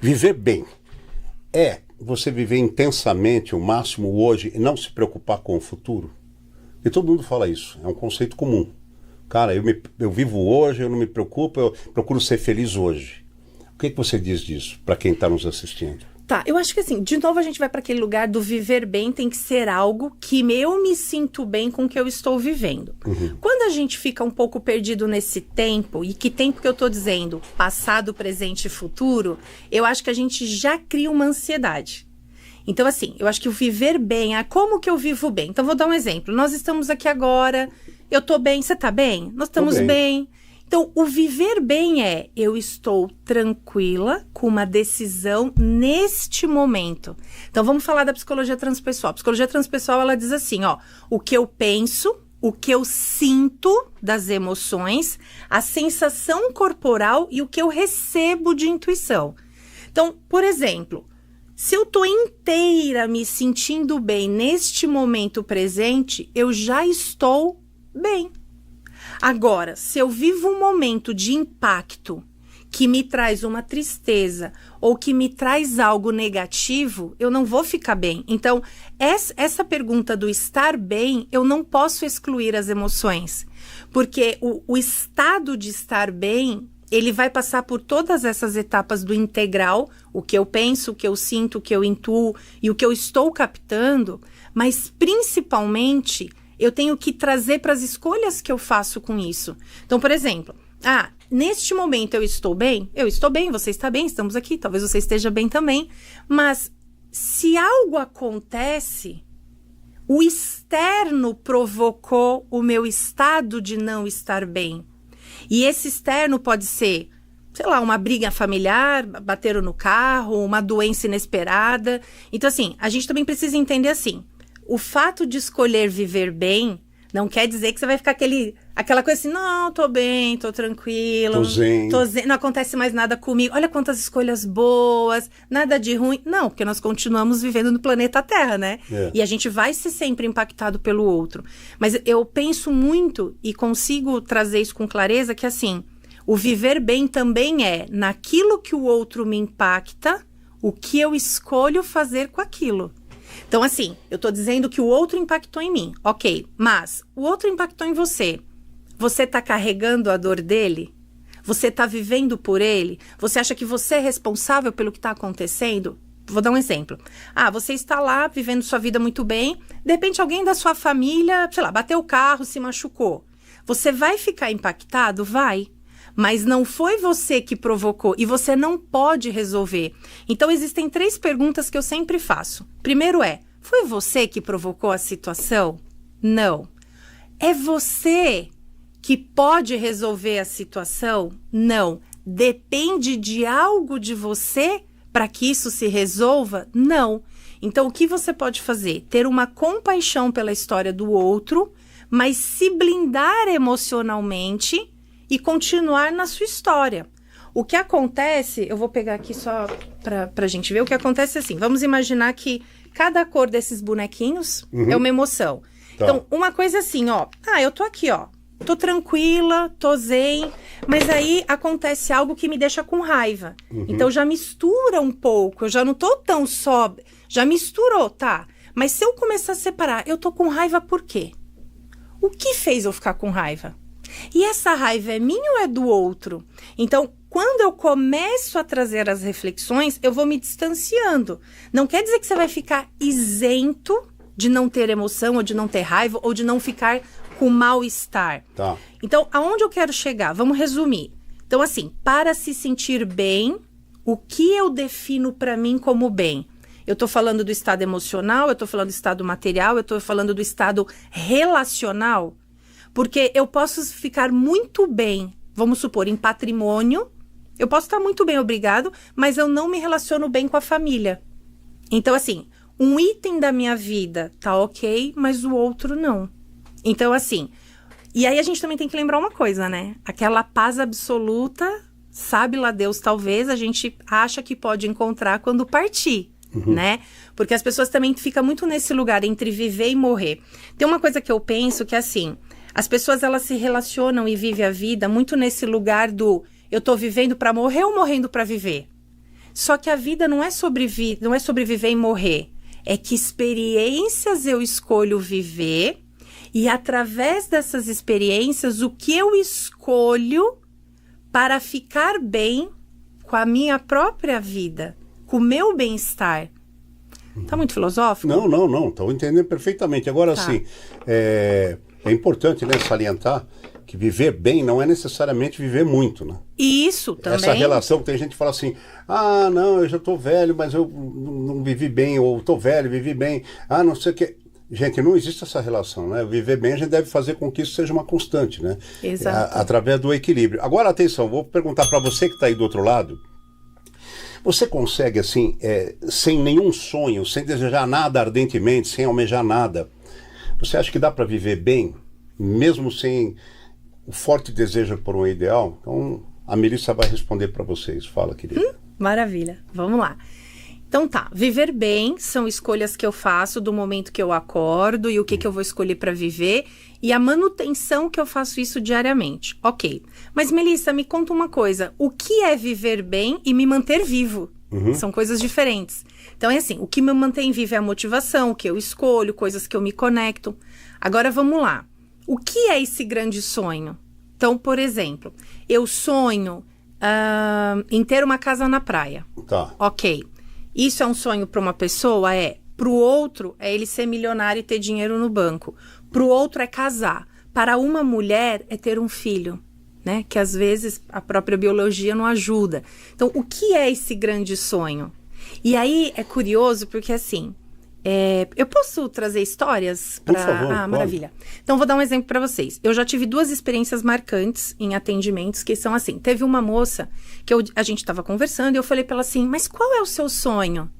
Viver bem é você viver intensamente o máximo hoje e não se preocupar com o futuro? E todo mundo fala isso, é um conceito comum. Cara, eu vivo hoje, eu não me preocupo, eu procuro ser feliz hoje. O que você diz disso para quem está nos assistindo? Tá, eu acho que assim, de novo a gente vai para aquele lugar do viver bem, tem que ser algo que eu me sinto bem com o que eu estou vivendo. Quando a gente fica um pouco perdido nesse tempo, e que tempo que eu estou dizendo, passado, presente e futuro, eu acho que a gente já cria uma ansiedade. Então assim, eu acho que o viver bem, como que eu vivo bem? Então vou dar um exemplo, nós estamos aqui agora, eu tô bem, você tá bem? Nós estamos bem. Então, o viver bem eu estou tranquila com uma decisão neste momento. Então, vamos falar da psicologia transpessoal. A psicologia transpessoal, ela diz assim, o que eu penso, o que eu sinto das emoções, a sensação corporal e o que eu recebo de intuição. Então, por exemplo, se eu tô inteira me sentindo bem neste momento presente, eu já estou bem. Agora, se eu vivo um momento de impacto que me traz uma tristeza ou que me traz algo negativo, eu não vou ficar bem. Então, essa pergunta do estar bem, eu não posso excluir as emoções. Porque o estado de estar bem, ele vai passar por todas essas etapas do integral, o que eu penso, o que eu sinto, o que eu intuo e o que eu estou captando, mas principalmente eu tenho que trazer para as escolhas que eu faço com isso. Então, por exemplo, neste momento eu estou bem, você está bem, estamos aqui, talvez você esteja bem também, mas se algo acontece, o externo provocou o meu estado de não estar bem. E esse externo pode ser, sei lá, uma briga familiar, bateram no carro, uma doença inesperada. Então, assim, a gente também precisa entender assim, o fato de escolher viver bem não quer dizer que você vai ficar aquela coisa assim, não, tô bem, tô tranquilo, tô zen, não acontece mais nada comigo, olha quantas escolhas boas, nada de ruim. Não, porque nós continuamos vivendo no planeta Terra, né? E a gente vai ser sempre impactado pelo outro. Mas eu penso muito e consigo trazer isso com clareza, que assim, o viver bem também naquilo que o outro me impacta, o que eu escolho fazer com aquilo. Então, assim, eu tô dizendo que o outro impactou em mim, ok, mas o outro impactou em você. Você tá carregando a dor dele? Você tá vivendo por ele? Você acha que você é responsável pelo que tá acontecendo? Vou dar um exemplo. Você está lá vivendo sua vida muito bem, de repente alguém da sua família, sei lá, bateu o carro, se machucou. Você vai ficar impactado? Vai. Mas não foi você que provocou e você não pode resolver. Então, existem 3 perguntas que eu sempre faço. Primeiro foi você que provocou a situação? Não. É você que pode resolver a situação? Não. Depende de algo de você para que isso se resolva? Não. Então, o que você pode fazer? Ter uma compaixão pela história do outro, mas se blindar emocionalmente e continuar na sua história. O que acontece, eu vou pegar aqui só pra gente ver, o que acontece é assim, vamos imaginar que cada cor desses bonequinhos é uma emoção. Tá. Então, uma coisa assim, eu tô aqui, tô tranquila, tô zen, mas aí acontece algo que me deixa com raiva. Então, já mistura um pouco, eu já não tô tão só, já misturou, tá? Mas se eu começar a separar, eu tô com raiva por quê? O que fez eu ficar com raiva? E essa raiva é minha ou é do outro? Então, quando eu começo a trazer as reflexões, eu vou me distanciando. Não quer dizer que você vai ficar isento de não ter emoção, ou de não ter raiva, ou de não ficar com mal-estar. Tá. Então, aonde eu quero chegar? Vamos resumir. Então, assim, para se sentir bem, o que eu defino para mim como bem? Eu tô falando do estado emocional, eu tô falando do estado material, eu tô falando do estado relacional. Porque eu posso ficar muito bem, vamos supor, em patrimônio, eu posso estar muito bem, obrigado, mas eu não me relaciono bem com a família. Então, assim, um item da minha vida tá ok, mas o outro não. Então, assim, e aí a gente também tem que lembrar uma coisa, né? Aquela paz absoluta, sabe lá Deus, talvez, a gente acha que pode encontrar quando partir. Né? Porque as pessoas também ficam muito nesse lugar entre viver e morrer. Tem uma coisa que eu penso que é assim, as pessoas elas se relacionam e vivem a vida muito nesse lugar do eu tô vivendo para morrer ou morrendo para viver? Só que a vida não é sobre viver e morrer. É que experiências eu escolho viver e através dessas experiências, o que eu escolho para ficar bem com a minha própria vida, com o meu bem-estar. Tá muito filosófico? Não. Estou entendendo perfeitamente. Agora, assim, é importante, né, salientar que viver bem não é necessariamente viver muito, né? Isso, também. Essa relação que tem gente que fala assim, não, eu já estou velho, mas eu não vivi bem, ou estou velho, vivi bem, não sei o que. Gente, não existe essa relação, né? Viver bem a gente deve fazer com que isso seja uma constante, né? Exato. Através do equilíbrio. Agora, atenção, vou perguntar para você que está aí do outro lado, você consegue, assim, sem nenhum sonho, sem desejar nada ardentemente, sem almejar nada, você acha que dá para viver bem, mesmo sem o forte desejo por um ideal? Então, a Melissa vai responder para vocês. Fala, querida. Maravilha. Vamos lá. Então tá, viver bem são escolhas que eu faço do momento que eu acordo e o que eu vou escolher para viver e a manutenção que eu faço isso diariamente. Ok. Mas, Melissa, me conta uma coisa. O que é viver bem e me manter vivo? São coisas diferentes. Então é assim, o que me mantém vivo é a motivação, o que eu escolho, coisas que eu me conecto. Agora vamos lá. O que é esse grande sonho? Então, por exemplo, eu sonho em ter uma casa na praia. Tá. Ok. Isso é um sonho para uma pessoa? Para o outro, é ele ser milionário e ter dinheiro no banco. Para o outro, é casar. Para uma mulher, é ter um filho, né? Que às vezes a própria biologia não ajuda. Então, o que é esse grande sonho? E aí, é curioso porque, assim, eu posso trazer histórias para... Por favor, maravilha. Então, vou dar um exemplo para vocês. Eu já tive 2 experiências marcantes em atendimentos que são assim. Teve uma moça que a gente estava conversando e eu falei para ela assim, mas qual é o seu sonho?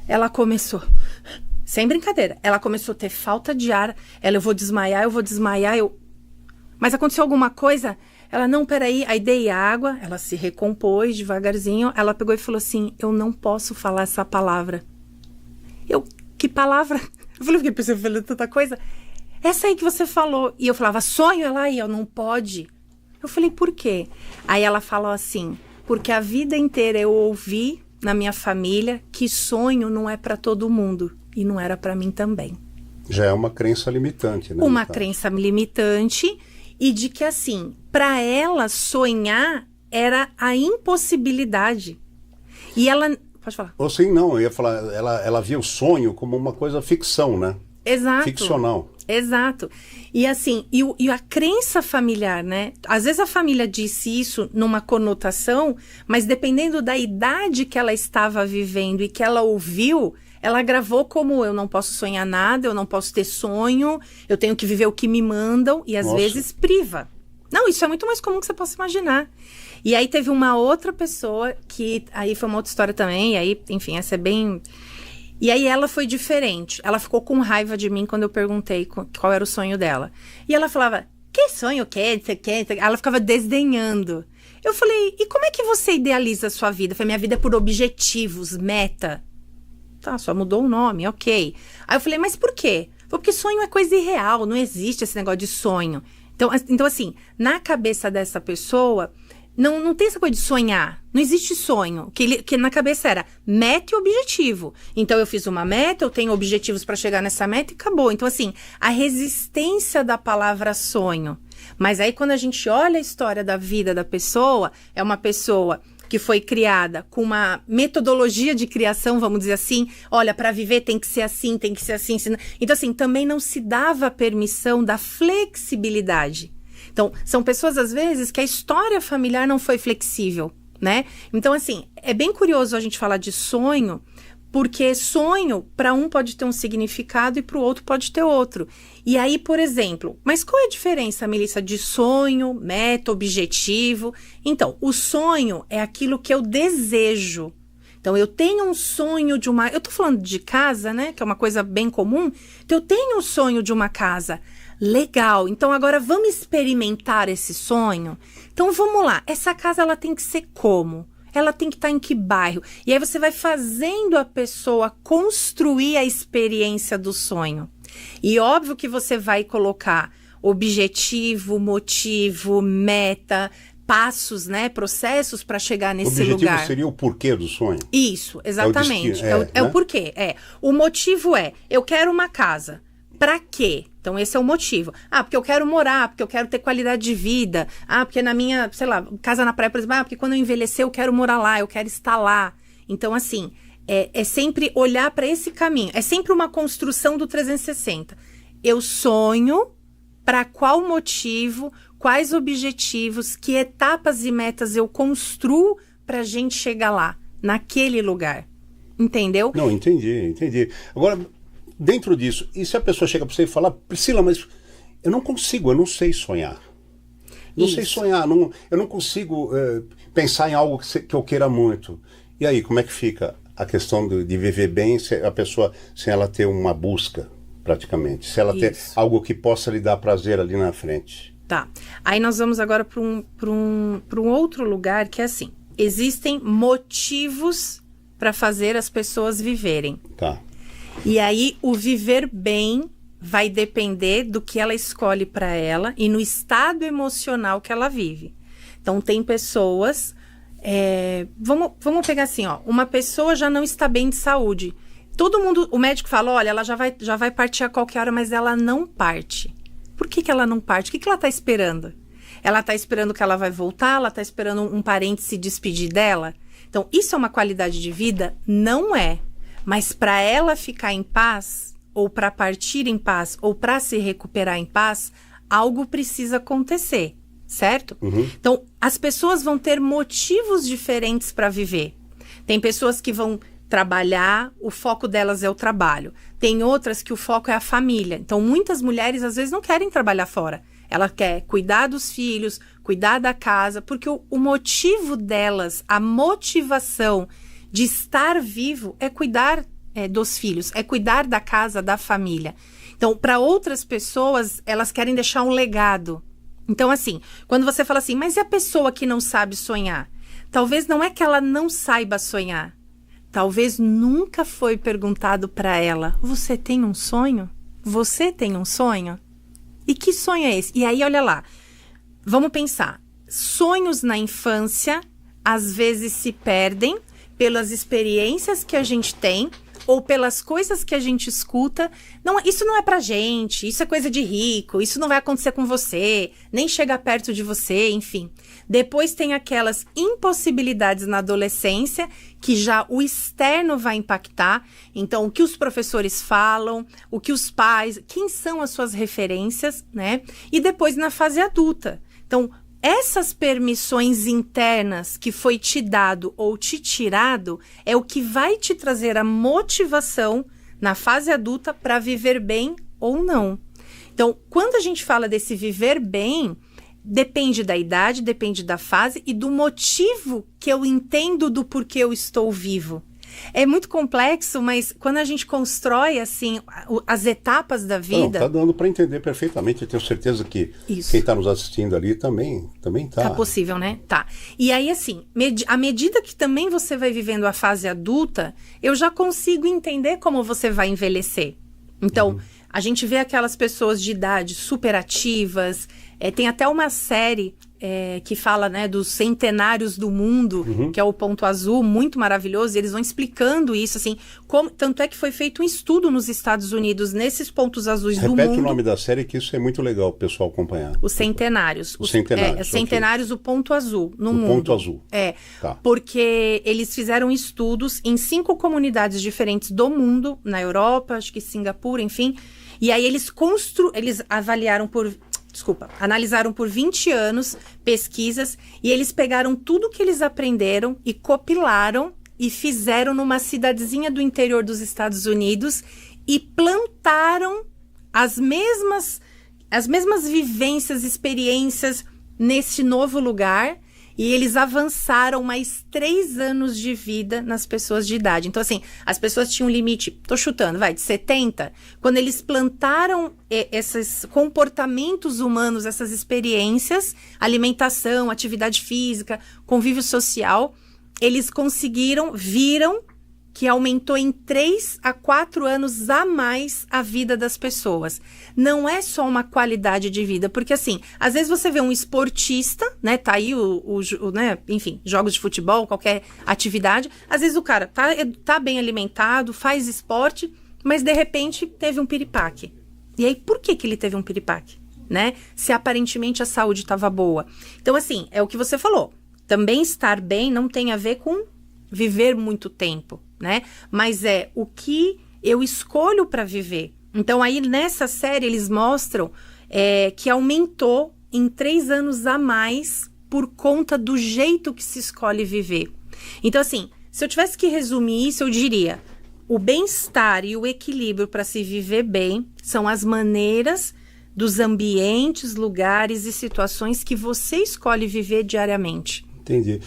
Ela começou, sem brincadeira, ela começou a ter falta de ar. Eu vou desmaiar. Mas aconteceu alguma coisa? Ela, não, peraí. Aí dei água, ela se recompôs devagarzinho. Ela pegou e falou assim, eu não posso falar essa palavra. Que palavra? Eu falei, fiquei pensando, falando tanta coisa. Essa aí que você falou. E eu falava, sonho? Ela, eu não pode. Eu falei, por quê? Aí ela falou assim, porque a vida inteira eu ouvi na minha família que sonho não é para todo mundo. E não era para mim também. Já é uma crença limitante, né? Uma crença limitante e de que, assim, para ela sonhar era a impossibilidade. E ela... Pode falar. Ou sim, não, eu ia falar, ela via o sonho como uma coisa ficção, né? Exato. Ficcional. Exato. E assim, e a crença familiar, né? Às vezes a família disse isso numa conotação, mas dependendo da idade que ela estava vivendo e que ela ouviu, ela gravou como eu não posso sonhar nada, eu não posso ter sonho, eu tenho que viver o que me mandam e às vezes priva. Não, isso é muito mais comum que você possa imaginar. E aí teve uma outra pessoa que, aí foi uma outra história também, e aí, enfim, essa é bem... E aí ela foi diferente. Ela ficou com raiva de mim quando eu perguntei qual era o sonho dela. E ela falava, que sonho, que? Ela ficava desdenhando. Eu falei, e como é que você idealiza a sua vida? Eu falei, minha vida é por objetivos, meta. Tá, só mudou o nome, ok. Aí eu falei, mas por quê? Porque sonho é coisa irreal, não existe esse negócio de sonho. Então assim, na cabeça dessa pessoa... Não tem essa coisa de sonhar. Não existe sonho. Que na cabeça era meta e objetivo. Então, eu fiz uma meta, eu tenho objetivos para chegar nessa meta e acabou. Então, assim, a resistência da palavra sonho. Mas aí, quando a gente olha a história da vida da pessoa, é uma pessoa que foi criada com uma metodologia de criação, vamos dizer assim. Olha, para viver tem que ser assim, tem que ser assim. Então, assim, também não se dava a permissão da flexibilidade. Então, são pessoas, às vezes, que a história familiar não foi flexível, né? Então, assim, é bem curioso a gente falar de sonho, porque sonho, para um pode ter um significado e para o outro pode ter outro. E aí, por exemplo, mas qual é a diferença, Melissa, de sonho, meta, objetivo? Então, o sonho é aquilo que eu desejo. Então, eu tenho um sonho de uma... Eu tô falando de casa, né? Que é uma coisa bem comum. Então, eu tenho um sonho de uma casa. Legal, então agora vamos experimentar esse sonho? Então vamos lá, essa casa ela tem que ser como? Ela tem que estar em que bairro? E aí você vai fazendo a pessoa construir a experiência do sonho. E óbvio que você vai colocar objetivo, motivo, meta, passos, né, processos para chegar nesse lugar. O objetivo lugar. Seria o porquê do sonho? Isso, exatamente. É o porquê. O motivo eu quero uma casa. Para quê? Então, esse é o motivo. Porque eu quero morar, porque eu quero ter qualidade de vida. Porque na minha, sei lá, casa na praia, por exemplo, porque quando eu envelhecer eu quero morar lá, eu quero estar lá. Então, assim, é sempre olhar para esse caminho. É sempre uma construção do 360. Eu sonho para qual motivo, quais objetivos, que etapas e metas eu construo para a gente chegar lá, naquele lugar. Entendeu? Não, entendi. Agora, dentro disso, e se a pessoa chega para você e fala, Priscila, mas eu não sei sonhar. Não sei sonhar, eu não consigo pensar em algo que eu queira muito. E aí, como é que fica a questão de viver bem, se a pessoa, sem ela ter uma busca, praticamente? Se ela ter algo que possa lhe dar prazer ali na frente. Tá. Aí nós vamos agora para um outro lugar que é assim. Existem motivos para fazer as pessoas viverem. Tá. E aí, o viver bem vai depender do que ela escolhe para ela e no estado emocional que ela vive. Então, tem pessoas... vamos pegar assim, uma pessoa já não está bem de saúde. Todo mundo, o médico fala, olha, ela já vai partir a qualquer hora, mas ela não parte. Por que ela não parte? O que ela está esperando? Ela está esperando que ela vai voltar? Ela está esperando um parente se despedir dela? Então, isso é uma qualidade de vida? Não é. Mas para ela ficar em paz, ou para partir em paz, ou para se recuperar em paz, algo precisa acontecer, certo? Uhum. Então, as pessoas vão ter motivos diferentes para viver. Tem pessoas que vão trabalhar, o foco delas é o trabalho. Tem outras que o foco é a família. Então, muitas mulheres, às vezes, não querem trabalhar fora. Ela quer cuidar dos filhos, cuidar da casa, porque o motivo delas, a motivação de estar vivo é cuidar dos filhos, é cuidar da casa, da família. Então, para outras pessoas, elas querem deixar um legado. Então, assim, quando você fala assim, mas e a pessoa que não sabe sonhar? Talvez não é que ela não saiba sonhar. Talvez nunca foi perguntado para ela, você tem um sonho? Você tem um sonho? E que sonho é esse? E aí, olha lá, vamos pensar. Sonhos na infância, às vezes se perdem pelas experiências que a gente tem ou pelas coisas que a gente escuta. Não, isso não é pra gente, isso é coisa de rico, isso não vai acontecer com você, nem chega perto de você, enfim. Depois tem aquelas impossibilidades na adolescência que já o externo vai impactar. Então, o que os professores falam, o que os pais, quem são as suas referências, né? E depois na fase adulta. Então, essas permissões internas que foi te dado ou te tirado é o que vai te trazer a motivação na fase adulta para viver bem ou não. Então, quando a gente fala desse viver bem, depende da idade, depende da fase e do motivo que eu entendo do porquê eu estou vivo. É muito complexo, mas quando a gente constrói, assim, as etapas da vida... Não, tá dando para entender perfeitamente. Eu tenho certeza que isso. Quem está nos assistindo ali também tá. Tá possível, né? Tá. E aí, assim, à medida que também você vai vivendo a fase adulta, eu já consigo entender como você vai envelhecer. Então, a gente vê aquelas pessoas de idade super ativas. Tem até uma série que fala, né, dos centenários do mundo, que é o Ponto Azul, muito maravilhoso. E eles vão explicando isso, assim, tanto é que foi feito um estudo nos Estados Unidos, nesses pontos azuis do mundo. Repete o nome da série, que isso é muito legal o pessoal acompanhar. Os Centenários. Os Centenários. Centenários, o Ponto Azul no mundo. O Ponto Azul. Tá. Porque eles fizeram estudos em 5 comunidades diferentes do mundo, na Europa, acho que Singapura, enfim. E aí eles analisaram por 20 anos pesquisas e eles pegaram tudo que eles aprenderam e compilaram e fizeram numa cidadezinha do interior dos Estados Unidos e plantaram as mesmas vivências, experiências nesse novo lugar. E eles avançaram mais 3 anos de vida nas pessoas de idade. Então, assim, as pessoas tinham um limite, tô chutando, de 70. Quando eles plantaram esses comportamentos humanos, essas experiências, alimentação, atividade física, convívio social, eles viram que aumentou em 3 a 4 anos a mais a vida das pessoas. Não é só uma qualidade de vida, porque assim, às vezes você vê um esportista, né, tá aí né, enfim, jogos de futebol, qualquer atividade, às vezes o cara tá bem alimentado, faz esporte, mas de repente teve um piripaque. E aí, por que ele teve um piripaque, né? Se aparentemente a saúde estava boa. Então assim, é o que você falou, também estar bem não tem a ver com viver muito tempo, né? Mas é o que eu escolho para viver. Então, aí nessa série eles mostram que aumentou em 3 anos a mais por conta do jeito que se escolhe viver. Então, assim, se eu tivesse que resumir isso, eu diria: o bem-estar e o equilíbrio para se viver bem são as maneiras dos ambientes, lugares e situações que você escolhe viver diariamente. Entendi.